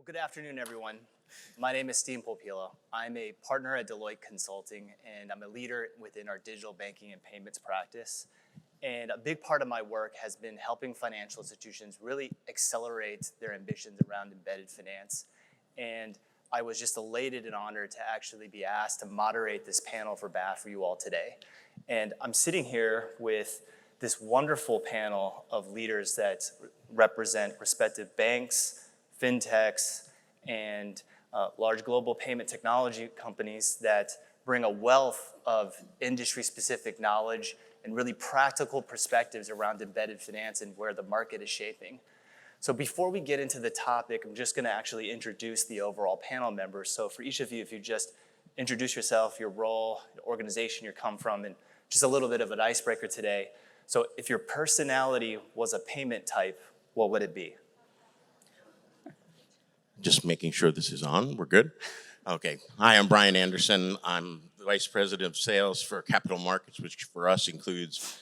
Well, good afternoon, everyone. My name is Steve Popilo. I'm a partner at Deloitte Consulting, and I'm a leader within our digital banking and payments practice. And a big part of my work has been helping financial institutions really accelerate their ambitions around embedded finance. And I was just elated and honored to actually be asked to moderate this panel for BAFT for you all today. And I'm sitting here with this wonderful panel of leaders that represent respective banks, fintechs, and large global payment technology companies that bring a wealth of industry-specific knowledge and really practical perspectives around embedded finance and where the market is shaping. So before we get into the topic, I'm just going to actually introduce the overall panel members. So for each of you, if you just introduce yourself, your role, the organization you come from, and just a little bit of an icebreaker today. So if your personality was a payment type, what would it be? Just making sure this is on. We're good? Okay. Hi, I'm Brian Anderson. I'm the Vice President of Sales for Capital Markets, which for us includes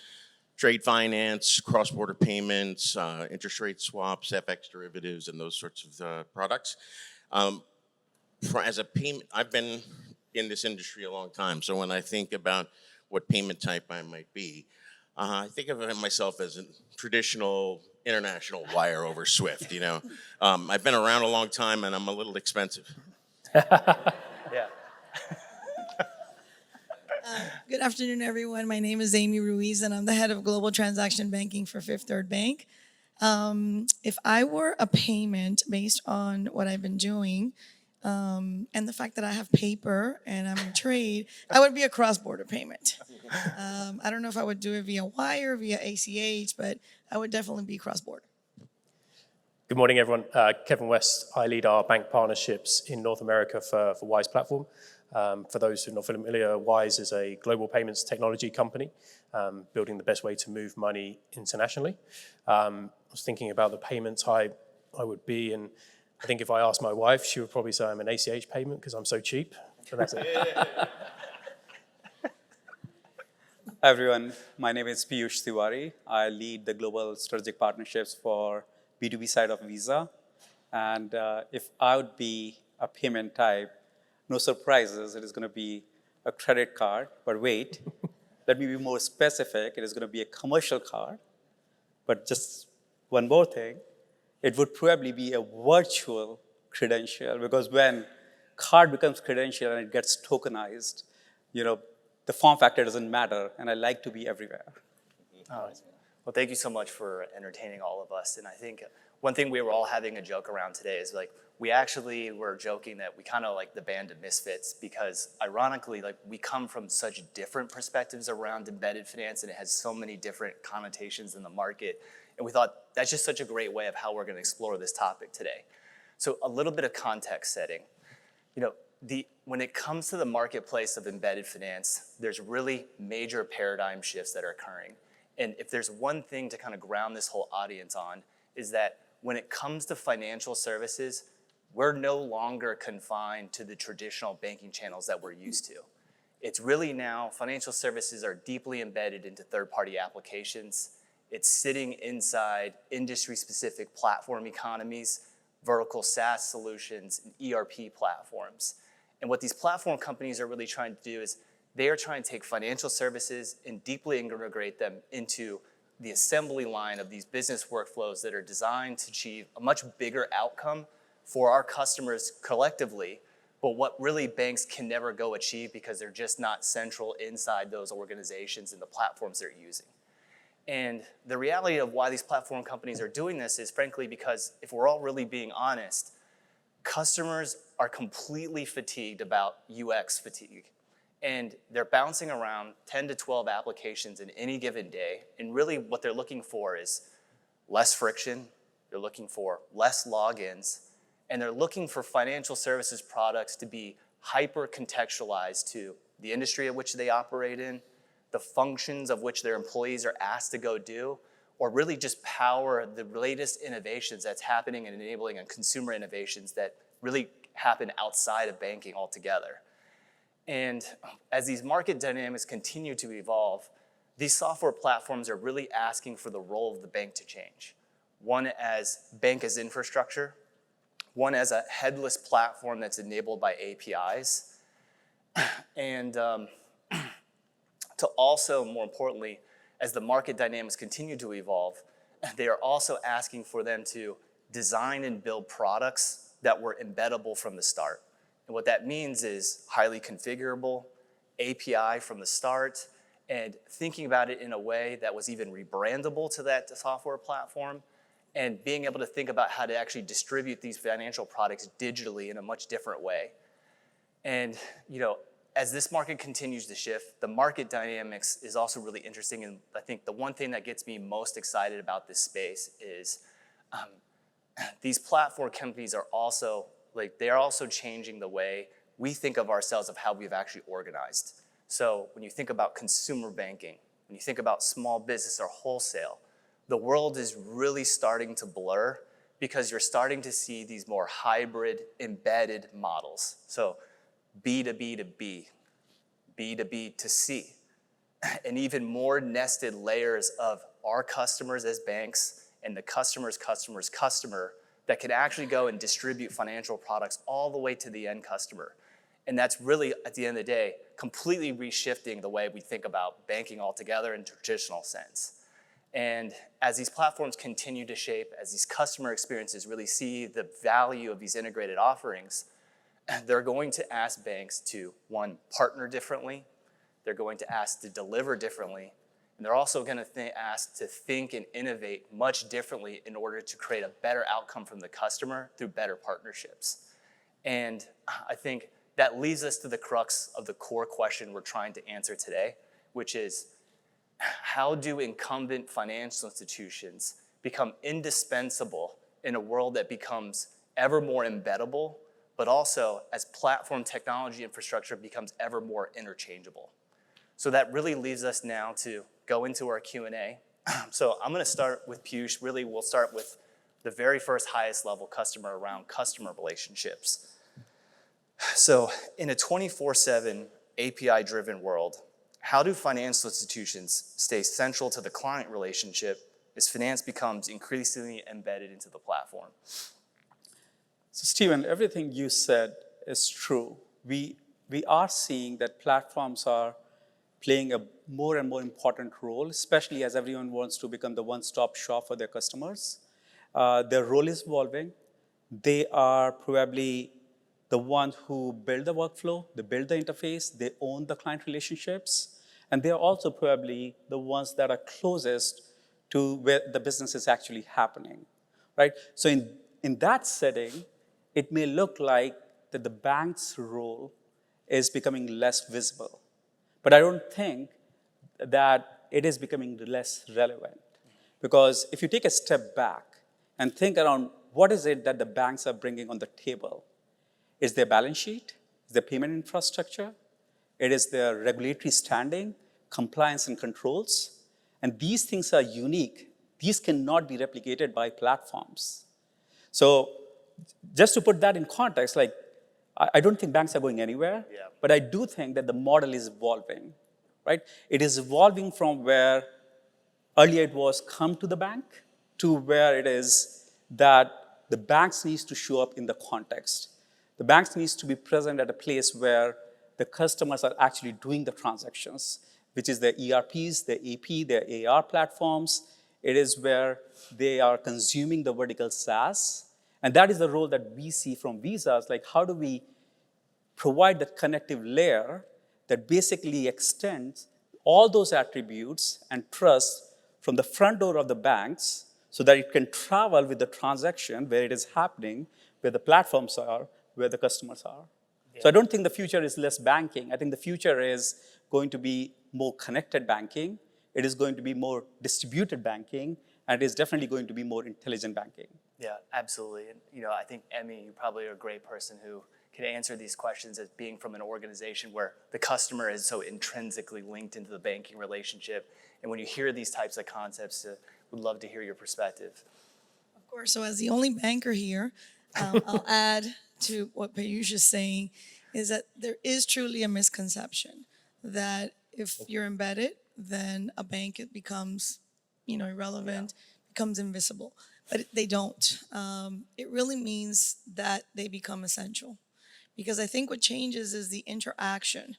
trade finance, cross-border payments, interest rate swaps, FX derivatives, and those sorts of products. As a payment, I've been in this industry a long time, so when I think about what payment type I might be, I think of myself as a traditional international wire over SWIFT, you know. I've been around a long time and I'm a little expensive. Yeah. Good afternoon, everyone. My name is Amy Ruiz, and I'm the head of Global Transaction Banking for Fifth Third Bank. If I were a payment based on what I've been doing, and the fact that I have paper and I'm in trade, I would be a cross-border payment. I don't know if I would do it via wire, via ACH, but I would definitely be cross-border. Good morning, everyone. Kevin West. I lead our bank partnerships in North America for Wise Platform. For those who are not familiar, Wise is a global payments technology company building the best way to move money internationally. I was thinking about the payment type I would be, and I think if I asked my wife, she would probably say I'm an ACH payment because I'm so cheap. So that's it. Hi everyone, my name is Piyush Tiwari. I lead the global strategic partnerships for B2B side of Visa. And if I would be a payment type, no surprises, it is going to be a credit card. But wait, let me be more specific. It is going to be a commercial card. But just one more thing, it would probably be a virtual credential, because when card becomes credential and it gets tokenized, you know, the form factor doesn't matter, and I like to be everywhere. Well, thank you so much for entertaining all of us. And I think one thing we were all having a joke around today is like, we actually were joking that we kind of like the band of misfits because ironically, like we come from such different perspectives around embedded finance and it has so many different connotations in the market. And we thought that's just such a great way of how we're going to explore this topic today. So a little bit of context setting. You know, when it comes to the marketplace of embedded finance, there's really major paradigm shifts that are occurring. And if there's one thing to kind of ground this whole audience on is that when it comes to financial services, we're no longer confined to the traditional banking channels that we're used to. It's really now financial services are deeply embedded into third-party applications. It's sitting inside industry-specific platform economies, vertical SaaS solutions, and ERP platforms. And what these platform companies are really trying to do is they are trying to take financial services and deeply integrate them into the assembly line of these business workflows that are designed to achieve a much bigger outcome for our customers collectively, but what really banks can never go achieve because they're just not central inside those organizations and the platforms they're using. And the reality of why these platform companies are doing this is frankly because if we're all really being honest, customers are completely fatigued about UX fatigue. And they're bouncing around 10 to 12 applications in any given day. And really what they're looking for is less friction. They're looking for less logins. And they're looking for financial services products to be hyper contextualized to the industry at which they operate in, the functions of which their employees are asked to go do, or really just power the latest innovations that's happening and enabling and consumer innovations that really happen outside of banking altogether. And as these market dynamics continue to evolve, these software platforms are really asking for the role of the bank to change. One as bank as infrastructure, one as a headless platform that's enabled by APIs, and to also, more importantly, as the market dynamics continue to evolve, they are also asking for them to design and build products that were embeddable from the start. And what that means is highly configurable, API from the start, and thinking about it in a way that was even rebrandable to that software platform, and being able to think about how to actually distribute these financial products digitally in a much different way. And as this market continues to shift, the market dynamics is also really interesting. And I think the one thing that gets me most excited about this space is these platform companies are also changing the way we think of ourselves, of how we've actually organized. So when you think about consumer banking, when you think about small business or wholesale, the world is really starting to blur because you're starting to see these more hybrid embedded models. So B2B to B, B2B to C, and even more nested layers of our customers as banks and the customer's customer's customer that can actually go and distribute financial products all the way to the end customer. And that's really, at the end of the day, completely reshifting the way we think about banking altogether in a traditional sense. And as these platforms continue to shape, as these customer experiences really see the value of these integrated offerings, they're going to ask banks to, one, partner differently. They're going to ask to deliver differently. And they're also going to ask to think and innovate much differently in order to create a better outcome from the customer through better partnerships. And I think that leads us to the crux of the core question we're trying to answer today, which is, how do incumbent financial institutions become indispensable in a world that becomes ever more embeddable, but also as platform technology infrastructure becomes ever more interchangeable? So that really leads us now to go into our Q&A. So I'm going to start with Piyush. Really, we'll start with the very first highest level customer around customer relationships. So in a 24/7 API-driven world, how do financial institutions stay central to the client relationship as finance becomes increasingly embedded into the platform? So Stephen, everything you said is true. We are seeing that platforms are playing a more and more important role, especially as everyone wants to become the one-stop shop for their customers. Their role is evolving. They are probably the ones who build the workflow, they build the interface, they own the client relationships, and they are also probably the ones that are closest to where the business is actually happening, right? So in that setting, it may look like that the bank's role is becoming less visible. But I don't think that it is becoming less relevant. Because if you take a step back and think around what is it that the banks are bringing on the table, is their balance sheet, is their payment infrastructure, it is their regulatory standing, compliance and controls. And these things are unique. These cannot be replicated by platforms. So just to put that in context, like, I don't think banks are going anywhere, but I do think that the model is evolving, right? It is evolving from where earlier it was come to the bank to where it is that the banks needs to show up in the context. The banks needs to be present at a place where the customers are actually doing the transactions, which is their ERPs, their AP, their AR platforms. It is where they are consuming the vertical SaaS. And that is the role that we see from Visas, like how do we provide that connective layer that basically extends all those attributes and trust from the front door of the banks so that it can travel with the transaction where it is happening, where the platforms are, where the customers are. Yeah. So I don't think the future is less banking. I think the future is going to be more connected banking. It is going to be more distributed banking, and it is definitely going to be more intelligent banking. Yeah, absolutely. And I think, Emmy, you probably are a great person who can answer these questions as being from an organization where the customer is so intrinsically linked into the banking relationship. And when you hear these types of concepts, we'd love to hear your perspective. Of course. So as the only banker here, I'll add to what Piyush is saying is that there is truly a misconception that if you're embedded, then a bank it becomes, irrelevant becomes invisible, but they don't. It really means that they become essential, because I think what changes is the interaction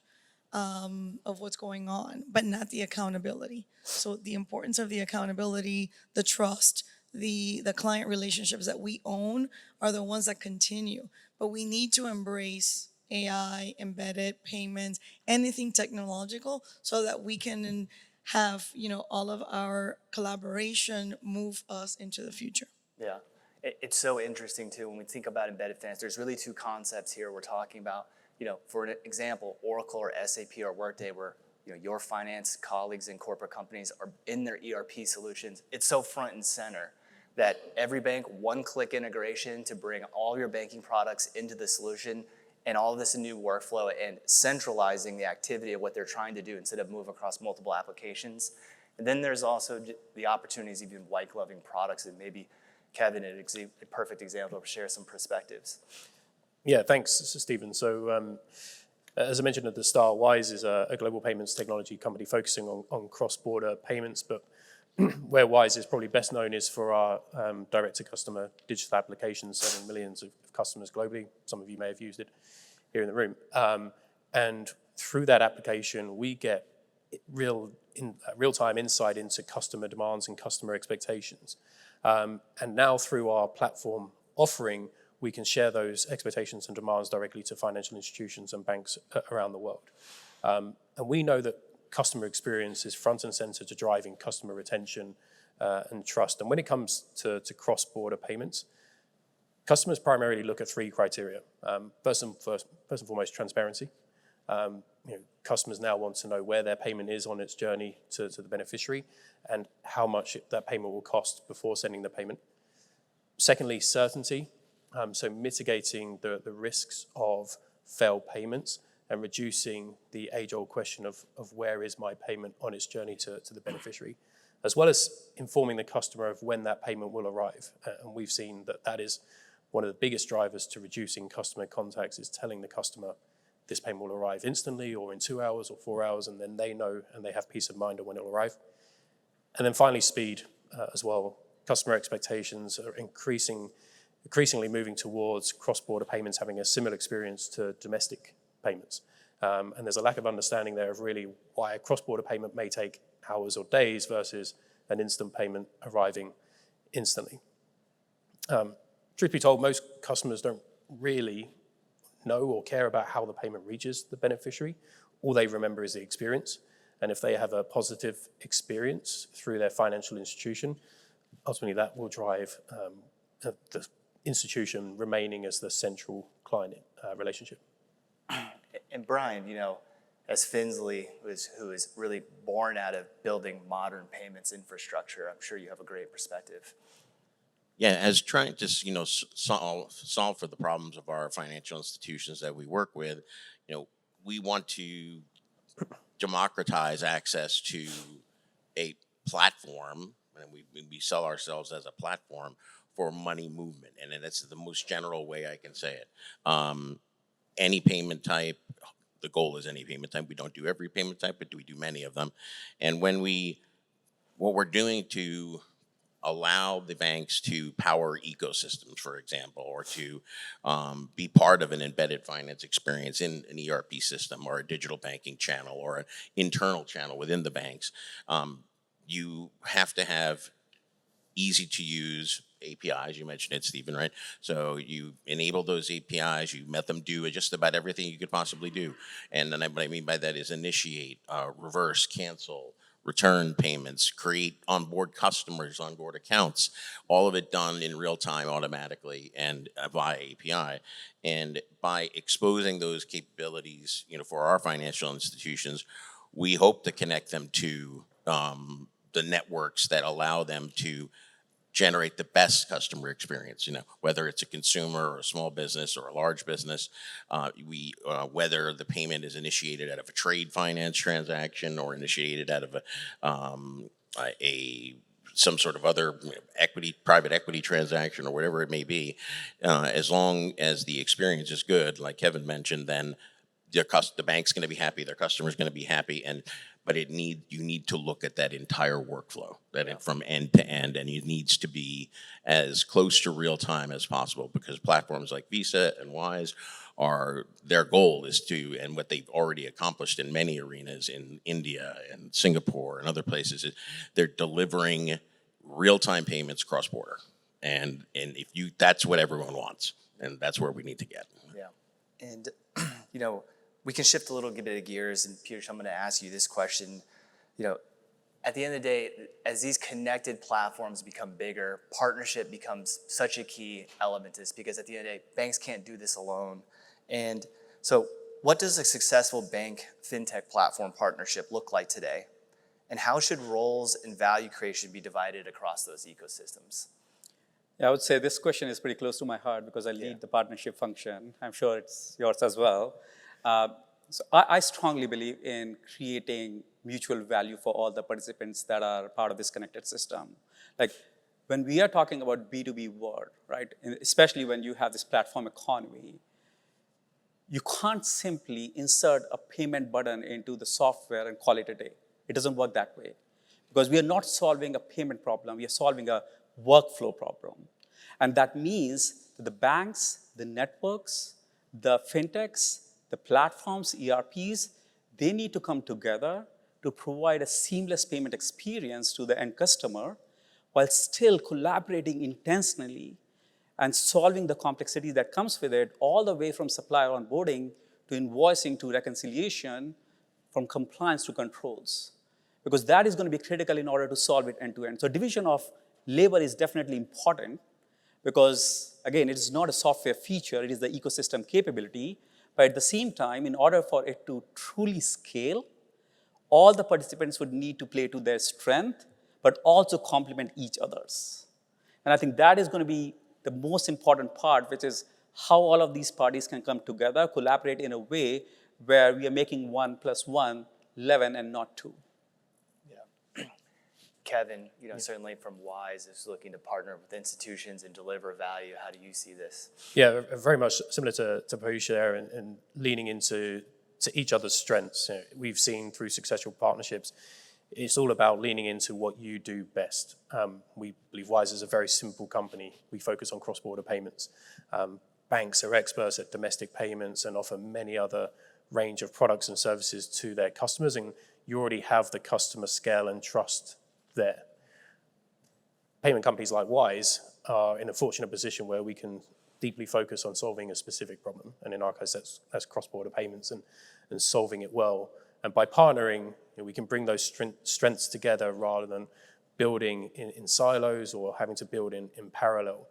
of what's going on, but not the accountability. So the importance of the accountability, the trust, the client relationships that we own are the ones that continue. But we need to embrace AI, embedded payments, anything technological, so that we can have all of our collaboration move us into the future. Yeah. It's so interesting too when we think about embedded finance. There's really two concepts here we're talking about. For an example, Oracle or SAP or Workday, where your finance colleagues in corporate companies are in their ERP solutions. It's so front and center that every bank, one-click integration to bring all your banking products into the solution, and all of this new workflow and centralizing the activity of what they're trying to do instead of move across multiple applications. And then there's also the opportunities, even white gloving products, and maybe Kevin, a perfect example, to share some perspectives. Yeah, thanks, Stephen. So as I mentioned at the start, Wise is a global payments technology company focusing on cross-border payments, but where Wise is probably best known is for our direct-to-customer digital applications serving millions of customers globally. Some of you may have used it here in the room. And through that application, we get real-time insight into customer demands and customer expectations. And now through our platform offering, we can share those expectations and demands directly to financial institutions and banks around the world. And we know that customer experience is front and center to driving customer retention and trust. And when it comes to cross-border payments, customers primarily look at three criteria. First and foremost, transparency. Customers now want to know where their payment is on its journey to the beneficiary and how much that payment will cost before sending the payment. Secondly, certainty. So mitigating the risks of failed payments and reducing the age-old question of where is my payment on its journey to the beneficiary, as well as informing the customer of when that payment will arrive. And we've seen that is one of the biggest drivers to reducing customer contacts, is telling the customer this payment will arrive instantly or in 2 hours or 4 hours, and then they know and they have peace of mind on when it will arrive. And then finally, speed as well. Customer expectations are increasingly moving towards cross-border payments having a similar experience to domestic payments. And there's a lack of understanding there of really why a cross-border payment may take hours or days versus an instant payment arriving instantly. Truth be told, most customers don't really know or care about how the payment reaches the beneficiary. All they remember is the experience. And if they have a positive experience through their financial institution, ultimately that will drive the institution remaining as the central client relationship. And Brian, as Finsley, who is really born out of building modern payments infrastructure, I'm sure you have a great perspective. Yeah, as trying to solve for the problems of our financial institutions that we work with, we want to democratize access to a platform, and we sell ourselves as a platform for money movement, and that's the most general way I can say it. Any payment type, the goal is any payment type. We don't do every payment type, but we do many of them. And what we're doing to allow the banks to power ecosystems, for example, or to be part of an embedded finance experience in an ERP system or a digital banking channel or an internal channel within the banks, you have to have easy to use APIs. You mentioned it, Stephen, right? So you enable those APIs, you let them do just about everything you could possibly do. And then what I mean by that is initiate, reverse, cancel, return payments, create onboard customers, onboard accounts, all of it done in real time automatically and via API. And by exposing those capabilities, for our financial institutions, we hope to connect them to the networks that allow them to generate the best customer experience, whether it's a consumer or a small business or a large business, whether the payment is initiated out of a trade finance transaction or initiated out of some sort of other private equity transaction or whatever it may be, as long as the experience is good, like Kevin mentioned, then the bank's going to be happy, their customer's going to be happy, and but you need to look at that entire workflow, from end to end, and it needs to be as close to real time as possible, because platforms like Visa and Wise their goal is to, and what they've already accomplished in many arenas in India and Singapore and other places, is they're delivering real-time payments cross-border. And that's what everyone wants, and that's where we need to get. Yeah. And, we can shift a little bit of gears, and Piyush, I'm going to ask you this question. At the end of the day, as these connected platforms become bigger, partnership becomes such a key element to this, because at the end of the day, banks can't do this alone. And so what does a successful bank fintech platform partnership look like today? And how should roles and value creation be divided across those ecosystems? Yeah, I would say this question is pretty close to my heart because I lead the partnership function. I'm sure it's yours as well. So I strongly believe in creating mutual value for all the participants that are part of this connected system. Like when we are talking about B2B world, right, and especially when you have this platform economy, you can't simply insert a payment button into the software and call it a day. It doesn't work that way, because we are not solving a payment problem, we are solving a workflow problem. And that means that the banks, the networks, the fintechs, the platforms, ERPs, they need to come together to provide a seamless payment experience to the end customer while still collaborating intentionally and solving the complexity that comes with it, all the way from supplier onboarding to invoicing to reconciliation, from compliance to controls. Because that is going to be critical in order to solve it end to end. So division of labor is definitely important, because again, it is not a software feature, it is the ecosystem capability. But at the same time, in order for it to truly scale, all the participants would need to play to their strength, but also complement each other's. And I think that is going to be the most important part, which is how all of these parties can come together, collaborate in a way where we are making 1 + 1 11 and not 2. Yeah. Kevin, certainly from Wise is looking to partner with institutions and deliver value. How do you see this? Yeah, very much similar to Piyush there, and leaning into each other's strengths. We've seen through successful partnerships, it's all about leaning into what you do best. We believe Wise is a very simple company. We focus on cross-border payments. Banks are experts at domestic payments and offer many other range of products and services to their customers, and you already have the customer scale and trust there. Payment companies like Wise are in a fortunate position where we can deeply focus on solving a specific problem, and in our case, that's cross-border payments and solving it well. And by partnering, we can bring those strengths together rather than building in silos or having to build in parallel.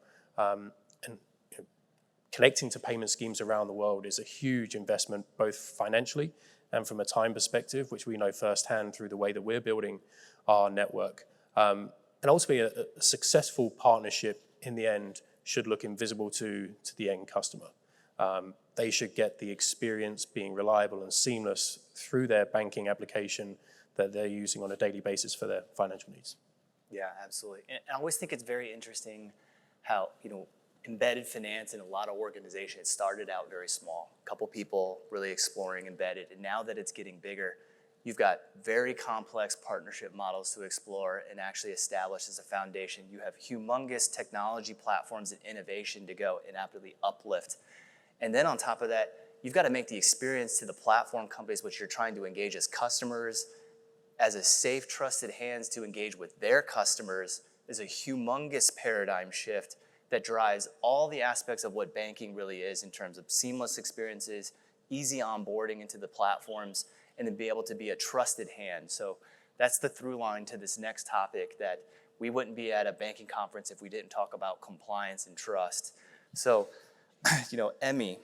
Connecting to payment schemes around the world is a huge investment, both financially and from a time perspective, which we know firsthand through the way that we're building our network. And ultimately, a successful partnership in the end should look invisible to the end customer. They should get the experience being reliable and seamless through their banking application that they're using on a daily basis for their financial needs. Yeah, absolutely. And I always think it's very interesting how, embedded finance in a lot of organizations started out very small. A couple people really exploring embedded, and now that it's getting bigger, you've got very complex partnership models to explore and actually establish as a foundation. You have humongous technology platforms and innovation to go and absolutely uplift. And then on top of that, you've got to make the experience to the platform companies which you're trying to engage as customers, as a safe, trusted hands to engage with their customers, is a humongous paradigm shift that drives all the aspects of what banking really is in terms of seamless experiences, easy onboarding into the platforms, and then be able to be a trusted hand. So that's the through line to this next topic, that we wouldn't be at a banking conference if we didn't talk about compliance and trust. So, Emmy,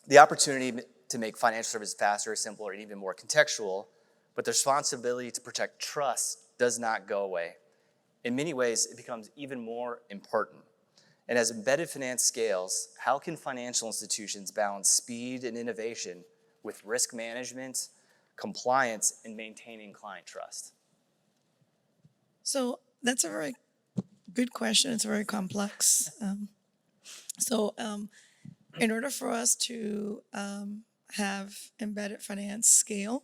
the opportunity to make financial services faster, simpler, and even more contextual, but the responsibility to protect trust does not go away. In many ways, it becomes even more important. And as embedded finance scales, how can financial institutions balance speed and innovation with risk management, compliance, and maintaining client trust? So that's a very good question. It's very complex. In order for us to have embedded finance scale,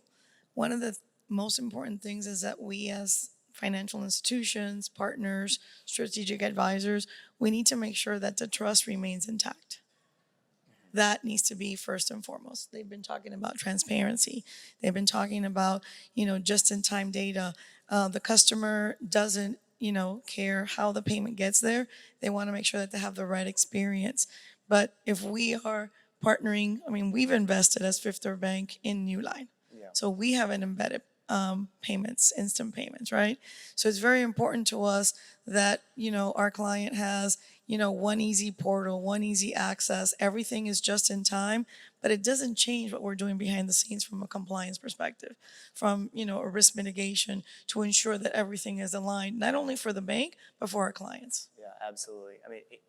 one of the most important things is that we as financial institutions, partners, strategic advisors, we need to make sure that the trust remains intact. That needs to be first and foremost. They've been talking about transparency. They've been talking about, just-in-time data. The customer doesn't, care how the payment gets there. They want to make sure that they have the right experience. But if we are partnering, we've invested as Fifth Third Bank in Newline. Yeah. So we have an embedded payments, instant payments, right? So it's very important to us that, our client has, one easy portal, one easy access. Everything is just in time, but it doesn't change what we're doing behind the scenes from a compliance perspective, from, a risk mitigation to ensure that everything is aligned, not only for the bank, but for our clients. Yeah, absolutely.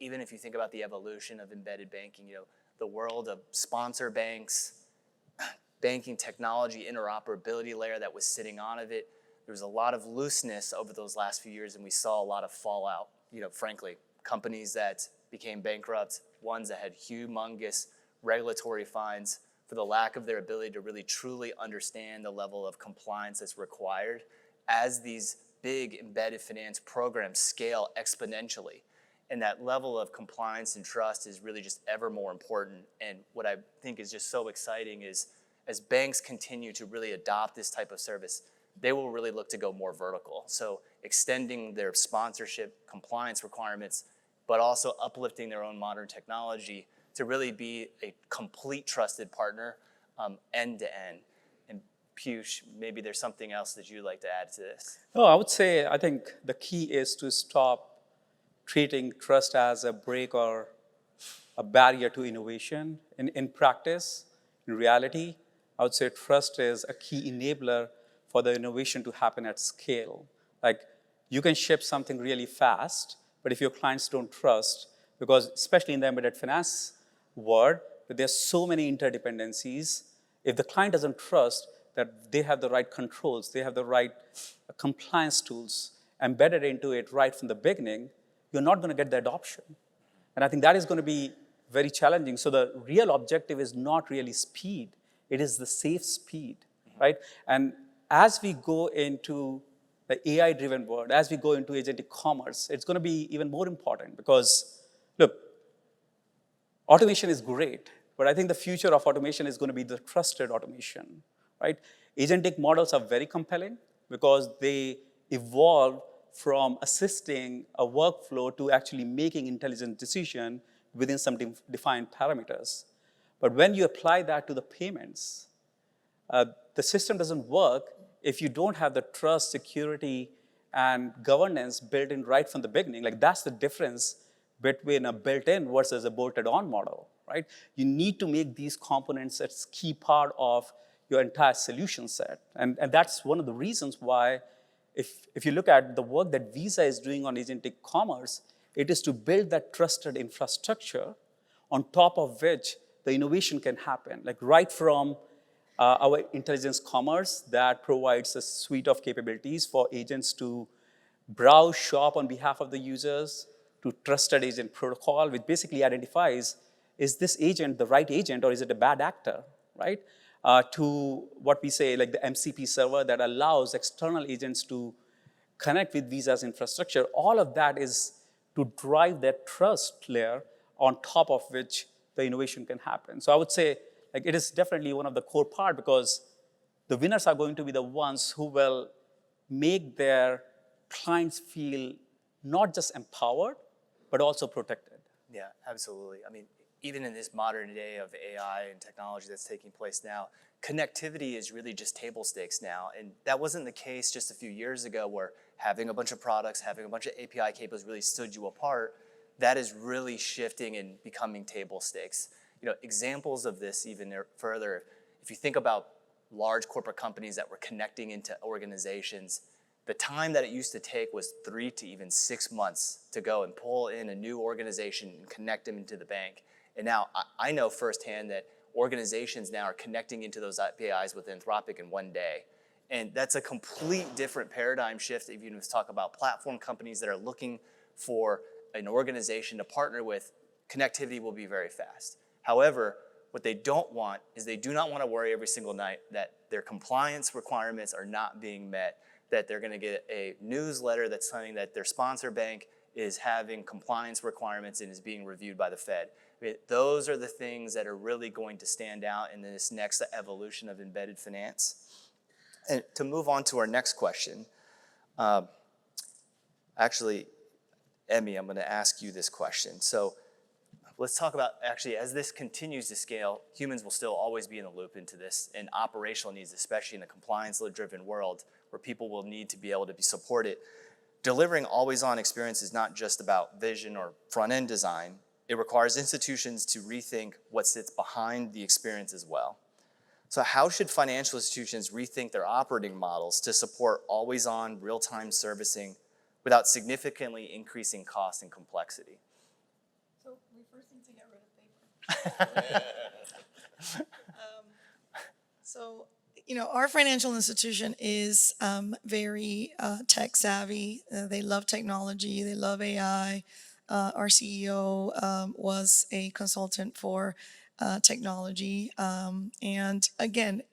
Even if you think about the evolution of embedded banking, the world of sponsor banks, banking technology interoperability layer that was sitting on of it, there was a lot of looseness over those last few years, and we saw a lot of fallout. Frankly, companies that became bankrupt, ones that had humongous regulatory fines for the lack of their ability to really truly understand the level of compliance that's required as these big embedded finance programs scale exponentially. And that level of compliance and trust is really just ever more important. And what I think is just so exciting is as banks continue to really adopt this type of service, they will really look to go more vertical. So extending their sponsorship compliance requirements, but also uplifting their own modern technology to really be a complete trusted partner end to end. And Piyush, maybe there's something else that you'd like to add to this. No, I would say I think the key is to stop treating trust as a break or a barrier to innovation. In practice, in reality, I would say trust is a key enabler for the innovation to happen at scale. Like, you can ship something really fast, but if your clients don't trust, because especially in the embedded finance world, there's so many interdependencies, if the client doesn't trust that they have the right controls, they have the right compliance tools embedded into it right from the beginning, you're not going to get the adoption. And I think that is going to be very challenging. So the real objective is not really speed, it is the safe speed, right? And as we go into the AI-driven world, as we go into agentic commerce, it's going to be even more important because, look, automation is great, but I think the future of automation is going to be the trusted automation, right? Agentic models are very compelling because they evolve from assisting a workflow to actually making intelligent decision within some defined parameters. But when you apply that to the payments, the system doesn't work if you don't have the trust, security, and governance built in right from the beginning. Like, that's the difference between a built-in versus a bolted-on model, right? You need to make these components a key part of your entire solution set. And that's one of the reasons why, if you look at the work that Visa is doing on agentic commerce, it is to build that trusted infrastructure on top of which the innovation can happen. Like, right from our intelligence commerce that provides a suite of capabilities for agents to browse, shop on behalf of the users, to trusted agent protocol, which basically identifies, is this agent the right agent or is it a bad actor, right? To what we say, like the MCP server that allows external agents to connect with Visa's infrastructure. All of that is to drive that trust layer on top of which the innovation can happen. So I would say, like, it is definitely one of the core part because the winners are going to be the ones who will make their clients feel not just empowered, but also protected. Yeah, absolutely. Even in this modern day of AI and technology that's taking place now, connectivity is really just table stakes now. And that wasn't the case just a few years ago where having a bunch of products, having a bunch of API capabilities really stood you apart. That is really shifting and becoming table stakes. Examples of this even further, if you think about large corporate companies that were connecting into organizations, the time that it used to take was 3 to even 6 months to go and pull in a new organization and connect them into the bank. And now I know firsthand that organizations now are connecting into those APIs with Anthropic in 1 day. And that's a complete different paradigm shift. If you just talk about platform companies that are looking for an organization to partner with, connectivity will be very fast. However, What they don't want is they do not want to worry every single night that their compliance requirements are not being met, that they're going to get a newsletter that's saying that their sponsor bank is having compliance requirements and is being reviewed by the Fed. Those are the things that are really going to stand out in this next evolution of embedded finance. And to move on to our next question, actually, Emmy, I'm going to ask you this question. So let's talk about, actually, as this continues to scale, humans will still always be in the loop into this, and operational needs, especially in a compliance-driven world where people will need to be able to be supported. Delivering always-on experience is not just about vision or front-end design. It requires institutions to rethink what sits behind the experience as well. So how should financial institutions rethink their operating models to support always-on, real-time servicing without significantly increasing cost and complexity? So we first need to get rid of paper. So, our financial institution is very tech savvy. They love technology. They love AI. Our CEO was a consultant for technology. And again,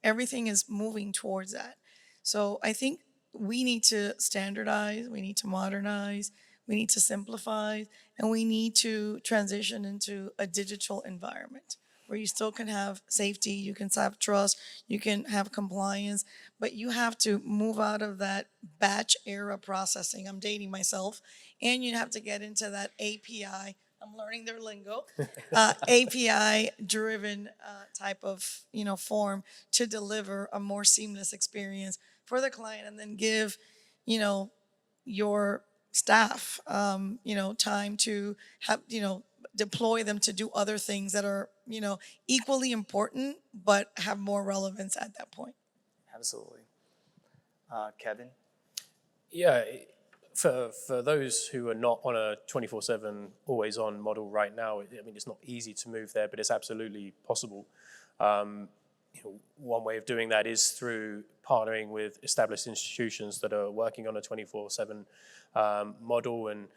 everything is moving towards that. So I think we need to standardize, we need to modernize, we need to simplify, and we need to transition into a digital environment where you still can have safety, you can have trust, you can have compliance, but you have to move out of that batch era processing. I'm dating myself. And you have to get into that API. I'm learning their lingo. API-driven type of form to deliver a more seamless experience for the client, and then give your staff time to have deploy them to do other things that are equally important but have more relevance at that point. Absolutely. Kevin? Yeah, for those who are not on a 24/7 always-on model right now, it's not easy to move there, but it's absolutely possible. One way of doing that is through partnering with established institutions that are working on a 24/7 model, and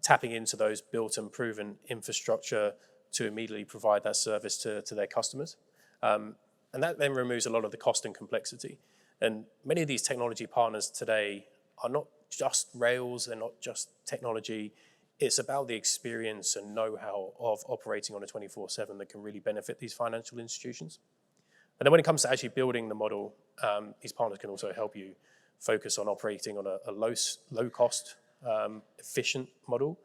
tapping into those built and proven infrastructure to immediately provide that service to their customers. And that then removes a lot of the cost and complexity. And many of these technology partners today are not just rails, they're not just technology. It's about the experience and know-how of operating on a 24/7 that can really benefit these financial institutions. And then when it comes to actually building the model, these partners can also help you focus on operating on a low-cost, efficient model,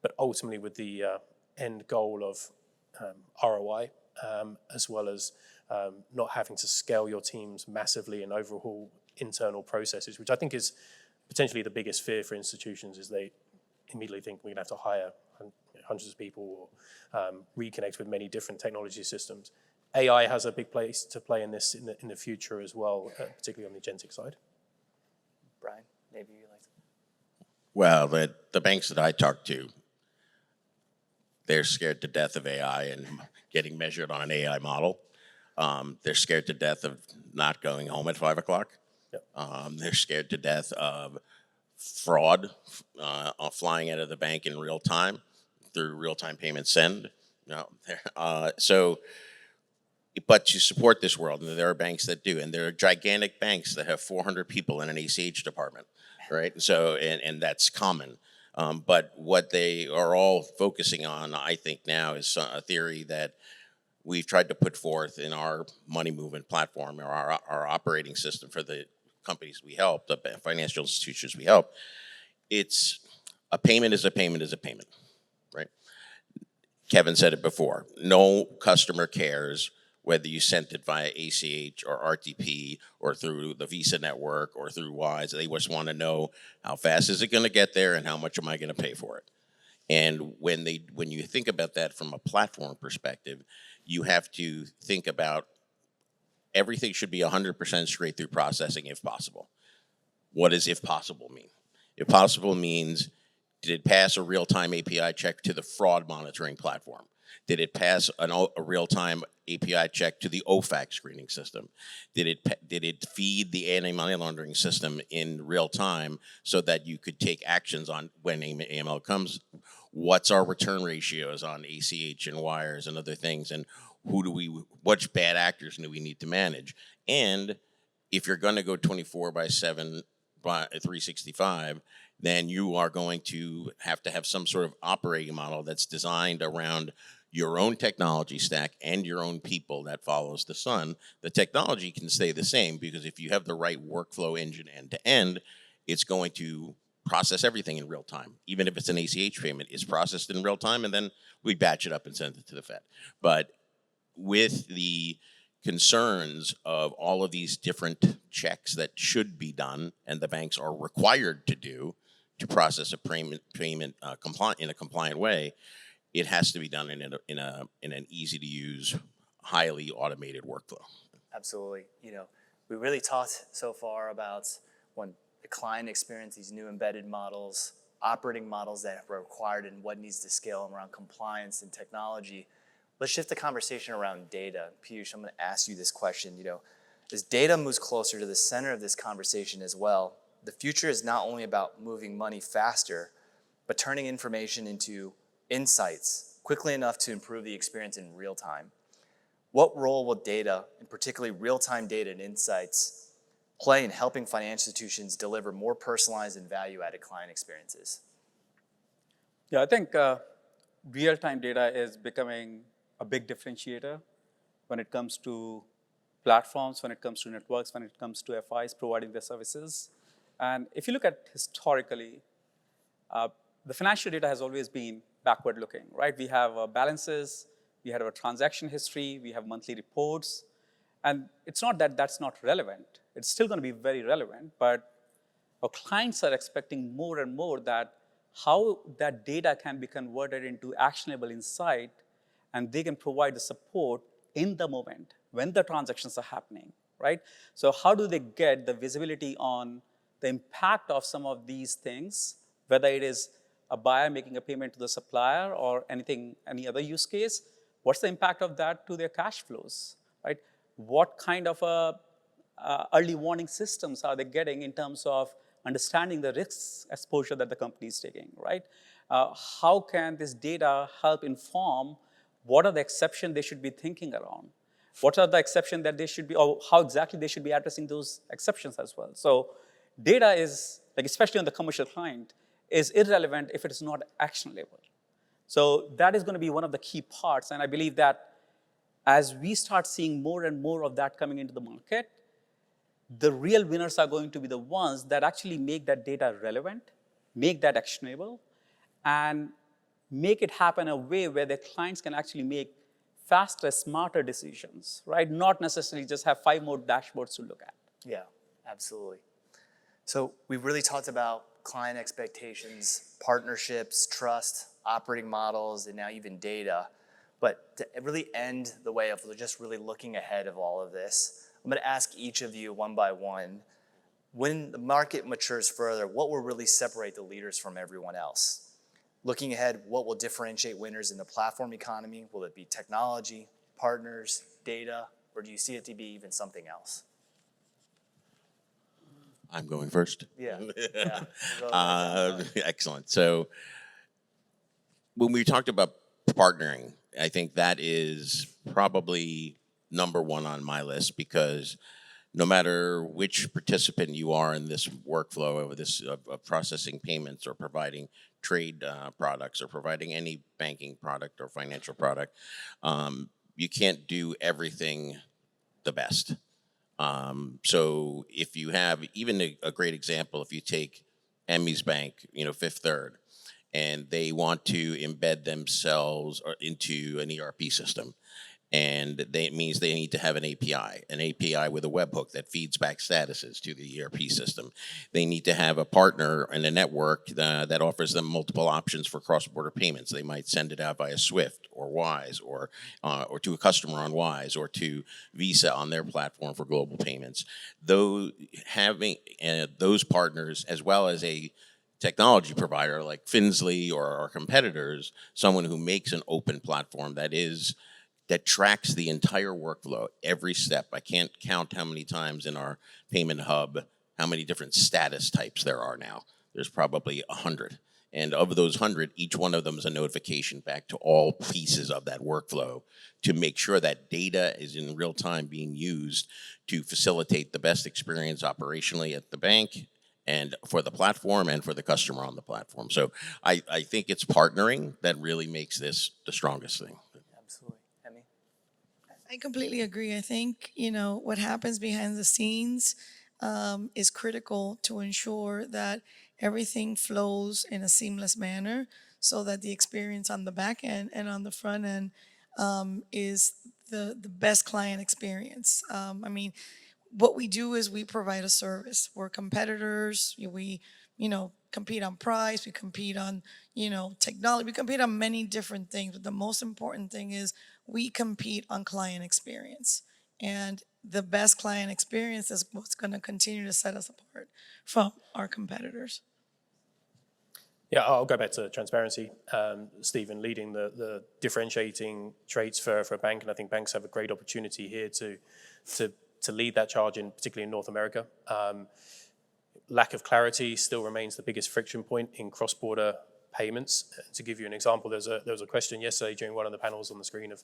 but ultimately with the end goal of ROI, as well as not having to scale your teams massively and overhaul internal processes, which I think is potentially the biggest fear for institutions, is they immediately think we're going to have to hire hundreds of people or reconnect with many different technology systems. AI has a big place to play in this in the future as well, particularly on the agentic side. Brian, maybe you'd like to. Well, the banks that I talk to, they're scared to death of AI and getting measured on an AI model. They're scared to death of not going home at 5 o'clock. Yep. They're scared to death of fraud, flying out of the bank in real time through real-time payment send. But to support this world, and there are banks that do, and there are gigantic banks that have 400 people in an ACH department, right? And that's common. But what they are all focusing on, I think now, is a theory that we've tried to put forth in our money movement platform, or our operating system for the companies we help, the financial institutions we help. It's a payment is a payment is a payment, right? Kevin said it before. No customer cares whether you sent it via ACH or RTP or through the Visa network or through Wise. They just want to know how fast is it going to get there and how much am I going to pay for it. And when you think about that from a platform perspective, you have to think about everything should be 100% straight through processing if possible. What does if possible mean? If possible means, did it pass a real-time API check to the fraud monitoring platform? Did it pass a real-time API check to the OFAC screening system? Did it feed the anti-money laundering system in real time so that you could take actions on when AML comes? what's our return ratios on ACH and wires and other things, and which bad actors do we need to manage? And if you're going to go 24/7 by 365, then you are going to have some sort of operating model that's designed around your own technology stack and your own people that follows the sun. The technology can stay the same because if you have the right workflow engine end to end, it's going to process everything in real time. Even if it's an ACH payment, it's processed in real time, and then we batch it up and send it to the Fed. But with the concerns of all of these different checks that should be done and the banks are required to do to process a payment in a compliant way, it has to be done in an easy to use, highly automated workflow. Absolutely. We really talked so far about when the client experience, these new embedded models, operating models that are required and what needs to scale around compliance and technology. Let's shift the conversation around data. Piyush, I'm going to ask you this question. As data moves closer to the center of this conversation as well, the future is not only about moving money faster, but turning information into insights quickly enough to improve the experience in real time. What role will data, and particularly real-time data and insights, play in helping financial institutions deliver more personalized and value-added client experiences? Yeah, I think real-time data is becoming a big differentiator when it comes to platforms, when it comes to networks, when it comes to FIs providing their services. And if you look at historically, the financial data has always been backward looking, right? We have balances, we have a transaction history, we have monthly reports, and it's not that that's not relevant. It's still going to be very relevant, but our clients are expecting more and more that how that data can be converted into actionable insight, and they can provide the support in the moment when the transactions are happening, right? So how do they get the visibility on the impact of some of these things, whether it is a buyer making a payment to the supplier or any other use case? What's the impact of that to their cash flows, right? What kind of early warning systems are they getting in terms of understanding the risks exposure that the company is taking, right? How can this data help inform what are the exceptions they should be thinking around? What are the exceptions that they should be, or how exactly they should be addressing those exceptions as well? So data is, like especially on the commercial client, is irrelevant if it is not actionable. So that is going to be one of the key parts, and I believe that as we start seeing more and more of that coming into the market, the real winners are going to be the ones that actually make that data relevant, make that actionable, and make it happen in a way where their clients can actually make faster, smarter decisions, right? Not necessarily just have 5 more dashboards to look at. Yeah, absolutely. So we've really talked about client expectations, partnerships, trust, operating models, and now even data. But to really end the way of just really looking ahead of all of this, I'm going to ask each of you one by one, when the market matures further, what will really separate the leaders from everyone else? Looking ahead, what will differentiate winners in the platform economy? Will it be technology, partners, data, or do you see it to be even something else? I'm going first. Yeah. Excellent. So when we talked about partnering, I think that is probably number one on my list, because no matter which participant you are in this workflow of this of processing payments or providing trade products or providing any banking product or financial product, you can't do everything the best. So if you have even a great example, if you take Emmy's Bank, Fifth Third, and they want to embed themselves into an ERP system, and it means they need to have an API with a webhook that feeds back statuses to the ERP system. They need to have a partner and a network that offers them multiple options for cross-border payments. They might send it out via Swift or Wise or to a customer on Wise or to Visa on their platform for global payments. Though having those partners, as well as a technology provider like Finsley or our competitors, someone who makes an open platform that tracks the entire workflow, every step. I can't count how many times in our payment hub, how many different status types there are now. there's probably 100. And of those 100, each one of them is a notification back to all pieces of that workflow to make sure that data is in real time being used to facilitate the best experience operationally at the bank and for the platform and for the customer on the platform. So I think it's partnering that really makes this the strongest thing. Absolutely. Emmy? I completely agree. I think, what happens behind the scenes is critical to ensure that everything flows in a seamless manner so that the experience on the back end and on the front end is the best client experience. What we do is we provide a service. We're competitors. We, compete on price. We compete on, technology. We compete on many different things. But the most important thing is we compete on client experience. And the best client experience is what's going to continue to set us apart from our competitors. Yeah, I'll go back to transparency. Stephen, leading the differentiating traits for a bank, and I think banks have a great opportunity here to lead that charge, particularly in North America. Lack of clarity still remains the biggest friction point in cross-border payments. To give you an example, there was a question yesterday during one of the panels on the screen of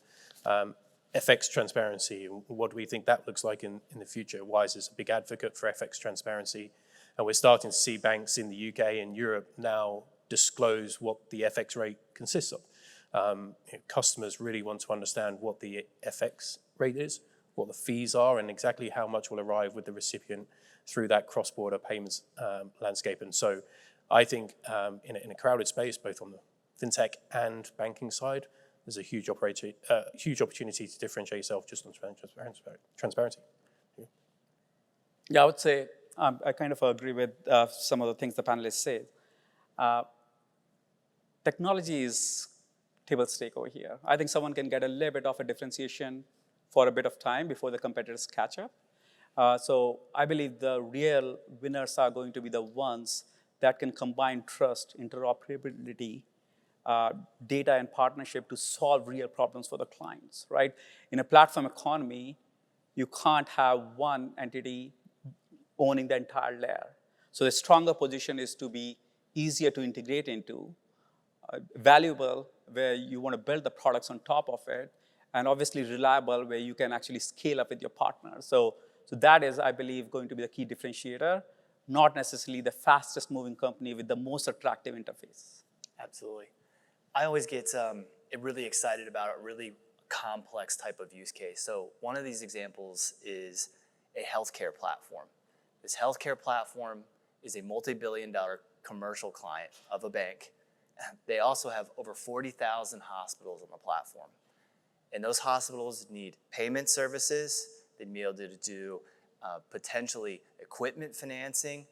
FX transparency. What do we think that looks like in the future? Wise is a big advocate for FX transparency. And we're starting to see banks in the UK and Europe now disclose what the FX rate consists of. Customers really want to understand what the FX rate is, what the fees are, and exactly how much will arrive with the recipient through that cross-border payments landscape. And so I think in a crowded space, both on the fintech and banking side, there's a huge opportunity to differentiate yourself just on transparency. Yeah, I would say I kind of agree with some of the things the panelists said. Technology is table stake over here. I think someone can get a little bit of a differentiation for a bit of time before the competitors catch up. So I believe the real winners are going to be the ones that can combine trust, interoperability, data, and partnership to solve real problems for the clients, right? In a platform economy, you can't have one entity owning the entire layer. So the stronger position is to be easier to integrate into, valuable where you want to build the products on top of it, and obviously reliable where you can actually scale up with your partners. So that is, I believe, going to be the key differentiator, not necessarily the fastest moving company with the most attractive interface. Absolutely. I always get really excited about a really complex type of use case. So one of these examples is a healthcare platform. This healthcare platform is a multi-billion-dollar commercial client of a bank. They also have over 40,000 hospitals on the platform. And those hospitals need payment services. They'd be able to do potentially equipment financing.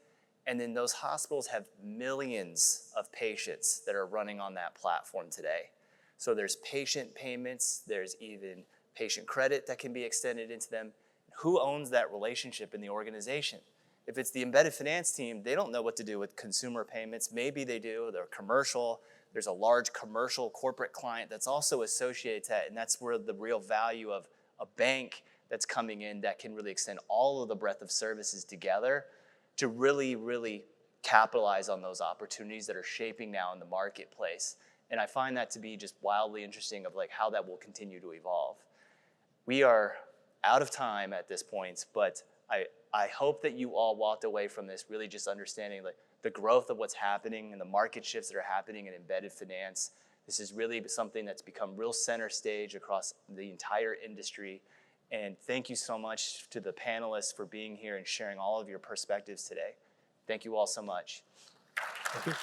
And then those hospitals have millions of patients that are running on that platform today. So there's patient payments. There's even patient credit that can be extended into them. Who owns that relationship in the organization? If it's the embedded finance team, they don't know what to do with consumer payments. Maybe they do. They're commercial. There's a large commercial corporate client that's also associated to that, and that's where the real value of a bank that's coming in that can really extend all of the breadth of services together to really, really capitalize on those opportunities that are shaping now in the marketplace. And I find that to be just wildly interesting of like how that will continue to evolve. We are out of time at this point, but I hope that you all walked away from this really just understanding like the growth of what's happening and the market shifts that are happening in embedded finance. This is really something that's become real center stage across the entire industry. And thank you so much to the panelists for being here and sharing all of your perspectives today. Thank you all so much. Thank you.